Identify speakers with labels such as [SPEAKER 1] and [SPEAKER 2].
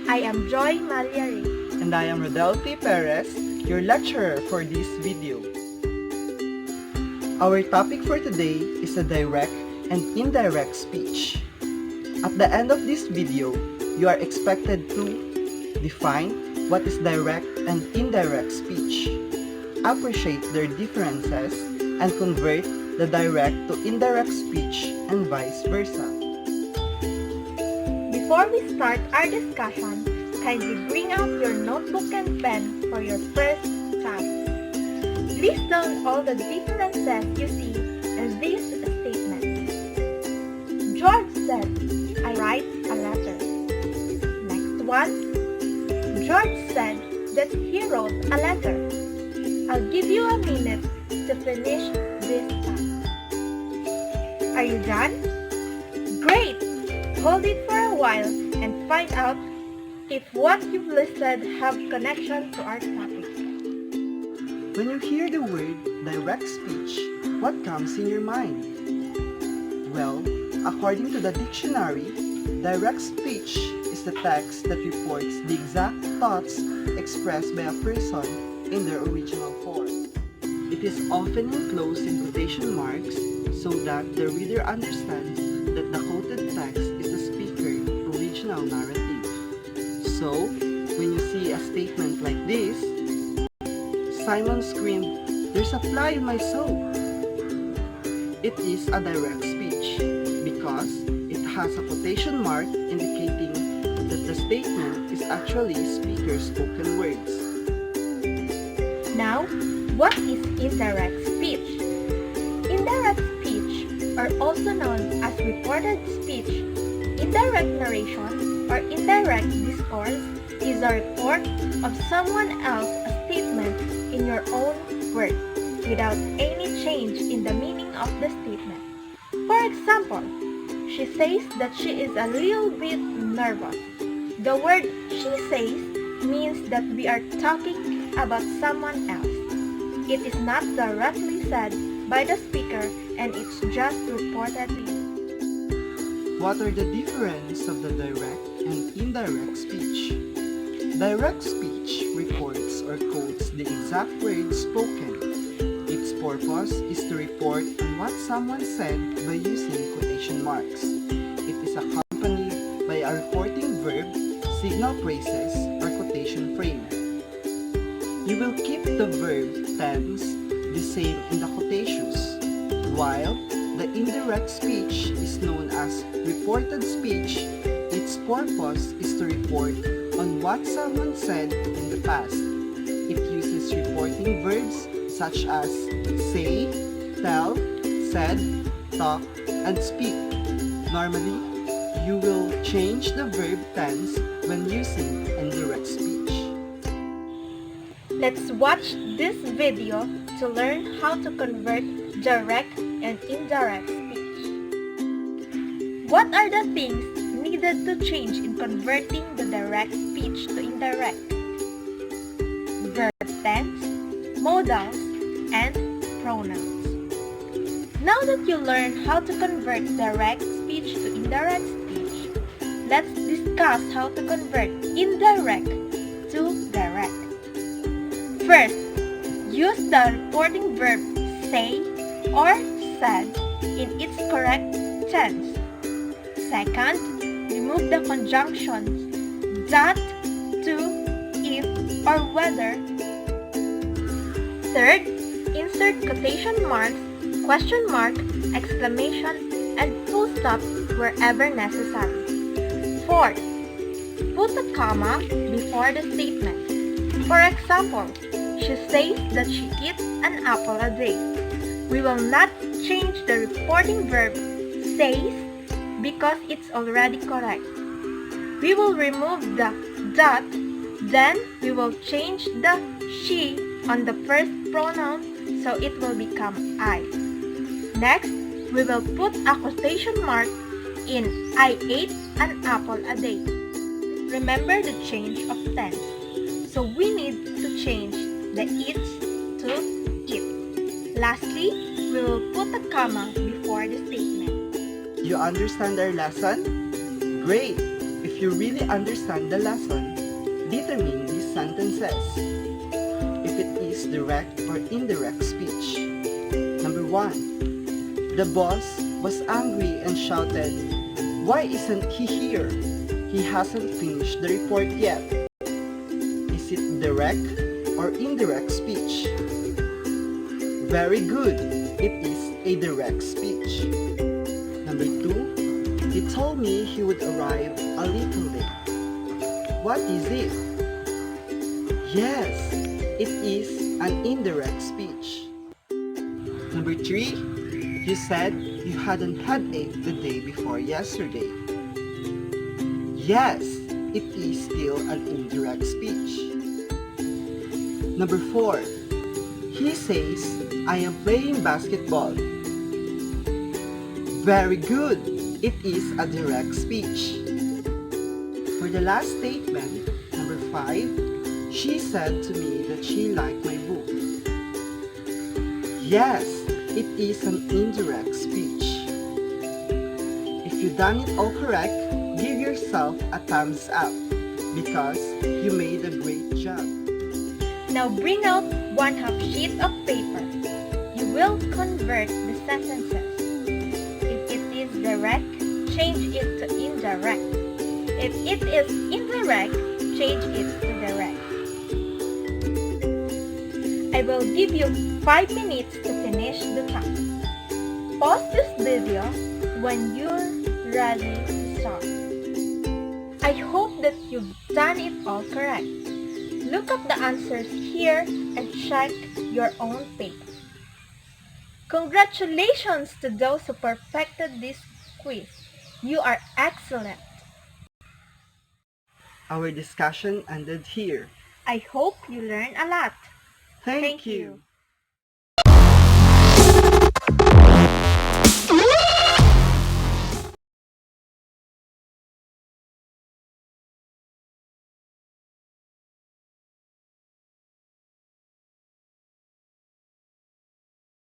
[SPEAKER 1] I am Joy Maliari.
[SPEAKER 2] And I am Rodelfi Perez, your lecturer for this video. Our topic for today is the direct and indirect speech. At the end of this video, you are expected to define what is direct and indirect speech, appreciate their differences, and convert the direct to indirect speech and vice versa.
[SPEAKER 1] Before we start our discussion, kindly bring out your notebook and pen for your first task. List down all the differences you see in this statement. George said, I write a letter. Next one, George said that he wrote a letter. I'll give you a minute to finish this task. Are you done? Great! Hold it for a while and find out if what you've listed have connection to our topic.
[SPEAKER 2] When you hear the word direct speech, what comes in your mind? Well, according to the dictionary, direct speech is the text that reports the exact thoughts expressed by a person in their original form. It is often enclosed in quotation marks so that the reader understands that the quoted text is the speaker's original narrative. So, when you see a statement like this, Simon screamed, "There's a fly in my soap." It is a direct speech because it has a quotation mark indicating that the statement is actually speaker's spoken words.
[SPEAKER 1] Now, what is indirect speech? Indirect speech, or also known as reported speech, indirect narration, or indirect discourse, is a report of someone else's statement in your own words, without any change in the meaning of the statement. For example, she says that she is a little bit nervous. The word she says means that we are talking about someone else. It is not directly said by the speaker and it's just reportedly.
[SPEAKER 2] What are the differences of the direct and indirect speech? Direct speech reports or quotes the exact words spoken. Its purpose is to report on what someone said by using quotation marks. It is accompanied by a reporting verb, signal phrases, or quotation frame. You will keep the verb tense the same in the quotations, while the indirect speech is known as reported speech. Its purpose is to report on what someone said in the past. It uses reporting verbs such as say, tell, said, talk, and speak. Normally, you will change the verb tense when using indirect speech.
[SPEAKER 1] Let's watch this video to learn how to convert direct and indirect speech. What are the things needed to change in converting the direct speech to indirect? Verb tense, modals, and pronouns. Now that you learn how to convert direct speech to indirect speech, let's discuss how to convert indirect to direct. First, use the reporting verb say or said in its correct tense. Second, remove the conjunctions that, to, if, or whether. Third, insert quotation marks, question mark, exclamation, and full stop wherever necessary. Fourth, put a comma before the statement. For example, she says that she eats an apple a day. We will not change the reporting verb says because it's already correct. We will remove the dot, then we will change the she on the first pronoun so it will become I. Next, we will put a quotation mark in I ate an apple a day. Remember the change of tense. So we need to change the eats to eat. Lastly, we will put a comma before the statement.
[SPEAKER 2] You understand our lesson? Great! If you really understand the lesson, determine these sentences. If it is direct or indirect speech. Number 1. The boss was angry and shouted, "Why isn't he here? He hasn't finished the report yet." Is it direct or indirect speech? Very good. It is a direct speech. Number 2. He told me he would arrive a little late. What is it? Yes, it is an indirect speech. Number 3. You said you had an headache the day before yesterday. Yes, it is still an indirect speech. Number 4. He says, "I am playing basketball." Very good. It is a direct speech. For the last statement, number 5, she said to me that she liked my book. Yes, it is an indirect speech. If you done it all correct, give yourself a thumbs up because you made a great job.
[SPEAKER 1] Now bring out 1/2 sheet of paper. You will convert the sentences. If it is direct, change it to indirect. If it is indirect, change it to direct. I will give you 5 minutes to finish the task. Pause this video when you're ready to start. I hope that you've done it all correct. Look up the answers here and check your own paper. Congratulations to those who perfected this quiz. You are excellent.
[SPEAKER 2] Our discussion ended here.
[SPEAKER 1] I hope you learned a lot.
[SPEAKER 2] Thank you.